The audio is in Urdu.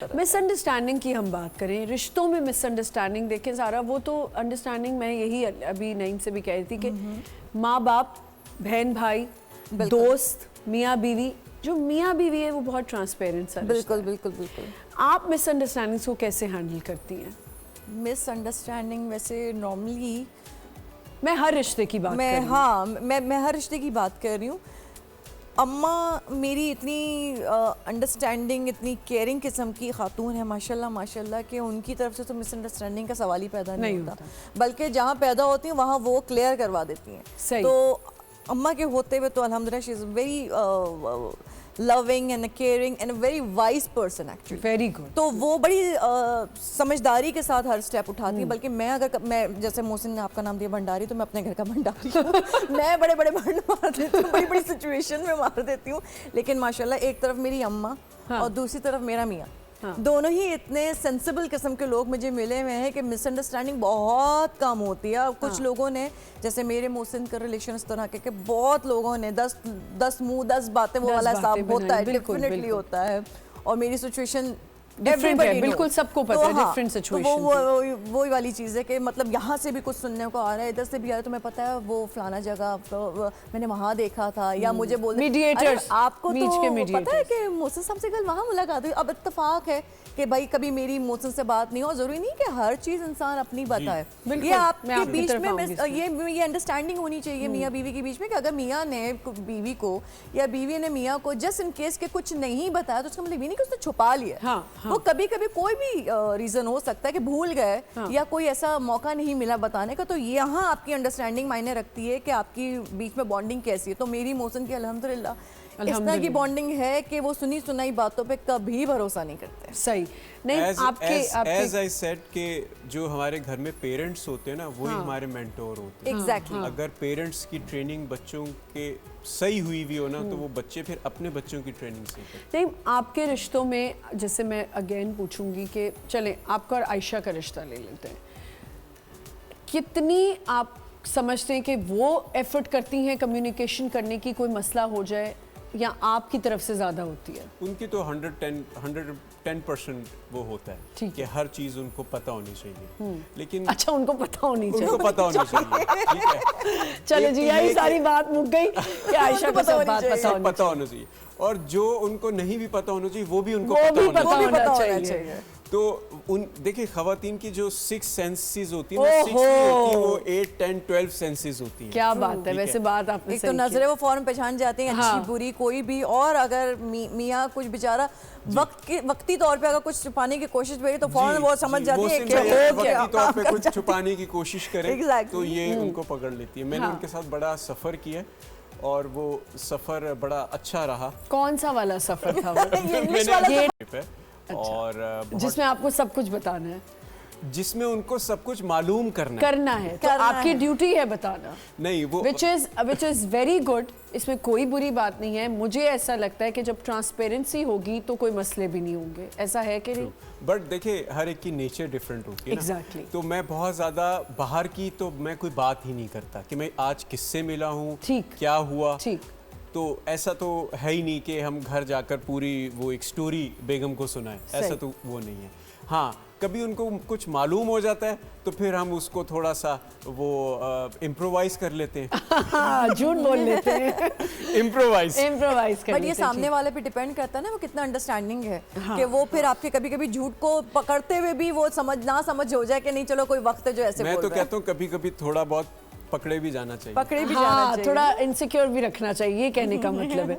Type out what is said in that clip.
مس انڈرسٹینڈنگ کی ہم بات کریں, رشتوں میں مس انڈرسٹینڈنگ دیکھیں سارا, وہ تو انڈرسٹینڈنگ میں یہی ابھی نعیم سے بھی کہہ رہی تھی کہ ماں باپ, بہن بھائی, دوست, میاں بیوی, جو میاں بیوی ہے وہ بہت ٹرانسپیرنٹ سا. بالکل بالکل بالکل. آپ مس انڈرسٹینڈنگس کو کیسے ہینڈل کرتی ہیں؟ مس انڈرسٹینڈنگ ویسے نارملی میں ہر رشتے کی بات کر رہی ہوں. ہاں میں ہر رشتے کی بات کر رہی ہوں. اماں میری اتنی انڈرسٹینڈنگ, اتنی کیئرنگ قسم کی خاتون ہے ماشاء اللہ کہ ان کی طرف سے تو مس انڈرسٹینڈنگ کا سوال ہی پیدا نہیں ہوتا, بلکہ جہاں پیدا ہوتی ہیں وہاں وہ کلیئر کروا دیتی ہیں. تو اماں کے ہوتے ہوئے تو الحمدللہ she is very loving and caring and a very wise person actually. Very good. تو وہ بڑی سمجھداری کے ساتھ ہر سٹیپ اٹھاتی ہیں. بلکہ میں جیسے محسن نے آپ کا نام دیا بھنڈاری, تو میں اپنے گھر کا بھنڈاری ہوں. میں بڑے بھنڈ مار دیتی ہوں, بڑی سچویشن میں مار دیتی ہوں. لیکن ماشاءاللہ ایک طرف میری اماں اور دوسری طرف میرا میاں, دونوں ہی اتنے سینسیبل قسم کے لوگ مجھے ملے ہوئے ہیں کہ مس انڈرسٹینڈنگ بہت کم ہوتی ہے. کچھ لوگوں نے, جیسے میرے محسن کا ریلیشن اس طرح کہ بہت لوگوں نے 10 منہ 10 باتیں وہ والا حساب ہوتا ہے, ڈیفینیٹلی ہوتا ہے. اور میری سچویشن بالکل سب کو پتہ ہے, ڈیفرنٹ سچویشن. وہی والی چیز ہے کہ مطلب یہاں سے بھی کچھ سننے کو آ رہا ہے, ادھر سے بھی آ رہا ہے, تو میں پتہ ہے وہ فلانا جگہ میں نے وہاں دیکھا تھا, یا مجھے بول میڈیٹرز, آپ کو تو پتہ ہے کہ محسن صاحب سے کل وہاں ملاقات ہوئی. اب اتفاق ہے کہ بھائی کبھی میری محسن سے بات نہیں ہو, ضروری نہیں کہ ہر چیز انسان اپنی بتائے. یہ آپ کے بیچ میں یہ انڈرسٹینڈنگ ہونی چاہیے میاں بیوی کے بیچ میں, کہ اگر میاں نے بیوی کو یا بیوی نے میاں کو جسٹ ان کیس کے کچھ نہیں بتایا, تو اس کا مطلب یہ نہیں کہ اس نے چھپا لیا. وہ کبھی کبھی کوئی بھی ریزن ہو سکتا ہے کہ بھول گئے یا کوئی ایسا موقع نہیں ملا بتانے کا. تو یہاں آپ کی انڈرسٹینڈنگ معنی رکھتی ہے کہ آپ کی بیچ میں بانڈنگ کیسی ہے. تو میری محسن کی الحمدللہ اس طرح کی بانڈنگ ہے کہ وہ سنی سنائی باتوں پہ کبھی بھروسہ نہیں کرتے. صحیح نہیں. آپ کے ایز آئی سیڈ کہ جو ہمارے گھر میں پیرنٹس ہوتے ہیں نا, وہی ہمارے مینٹور ہوتے ہیں. ایگزیکٹلی. اگر پیرنٹس کی ٹریننگ بچوں کے صحیح ہوئی بھی ہو نا, تو وہ بچے پھر اپنے بچوں کی ٹریننگ سیکھتے ہیں. نہیں, آپ کے رشتوں میں جیسے میں اگین پوچھوں گی کہ چلیں آپ کا اور عائشہ کا رشتہ لے لیتے ہیں, کتنی آپ سمجھتے ہیں کہ وہ ایفرٹ کرتی ہیں کمیونیکیشن کرنے کی, کوئی مسئلہ ہو جائے, یا آپ کی طرف سے زیادہ ہوتی ہے؟ ان کی تو 110% وہ ہوتا ہے کہ ہر چیز ان کو پتہ ہونی چاہیے. لیکن اچھا, ان کو پتہ ہونی چاہیے, ان کو پتہ ہونی چاہیے. چلے جی, یہی ساری بات مک گئی کہ عائشہ کو سب بات پتہ ہونا چاہیے, اور جو ان کو نہیں بھی پتہ ہونا چاہیے وہ بھی ان کو پتہ ہونا چاہیے. تو دیکھیں خواتین کی جو 6 سینسز ہوتی ہیں, 6 نہیں ہوتی, وہ 8, 10, 12 سینسز ہوتی ہیں. کیا بات ہے, ویسے بات آپ نے ایک تو نظریں وہ فوراً پہچان جاتے ہیں, اچھی بری کوئی بھی. اور اگر میاں کچھ بیچارہ وقتی طور پہ اگر کچھ چھپانے کی کوشش کرے تو فوراً وہ سمجھ جاتی ہے کہ وقتی طور پہ کچھ چھپانے کی کوشش کرے تو یہ ان کو پکڑ لیتی ہے. میں نے ان کے ساتھ بڑا سفر کیا اور وہ سفر بڑا اچھا رہا. کون سا والا سفر تھا وہ؟ اور جس میں آپ کو سب کچھ بتانا ہے, جس میں ان کو سب کچھ معلوم کرنا ہے, تو آپ کی ڈیوٹی ہے بتانا. نہیں, وہ which is very good. اس میں کوئی بری بات نہیں ہے. مجھے ایسا لگتا ہے کہ جب ٹرانسپیرنسی ہوگی تو کوئی مسئلے بھی نہیں ہوں گے. ایسا ہے کہ نہیں؟ بٹ دیکھیں ہر ایک کی نیچر ڈیفرنٹ ہوتی ہے نا. ایگزیکٹلی. تو میں بہت زیادہ باہر کی تو میں کوئی بات ہی نہیں کرتا کہ میں آج کس سے ملا ہوں, کیا ہوا. تو ایسا تو ہے ہی نہیں کہ ہم گھر جا کر پوری وہ ایک سٹوری بیگم کو سنائیں, ایسا تو وہ نہیں ہے. ہاں, کبھی ان کو کچھ معلوم ہو جاتا ہے تو پھر ہم اس کو تھوڑا سا وہ امپرووائز کر لیتے ہیں. جھوٹ بول لیتے ہیں, امپرووائز کر. بٹ یہ سامنے والے پہ ڈیپینڈ کرتا ہے نا وہ کتنا انڈرسٹینڈنگ ہے, کہ وہ پھر آپ کے کبھی کبھی جھوٹ کو پکڑتے ہوئے بھی وہ نہ سمجھ ہو جائے کہ نہیں چلو کوئی وقت ہے جو ایسے. میں تو کہتا ہوں کبھی کبھی تھوڑا بہت پکڑے بھی جانا چاہیے, تھوڑا انسیکیور بھی رکھنا چاہیے, یہ کہنے کا مطلب ہے.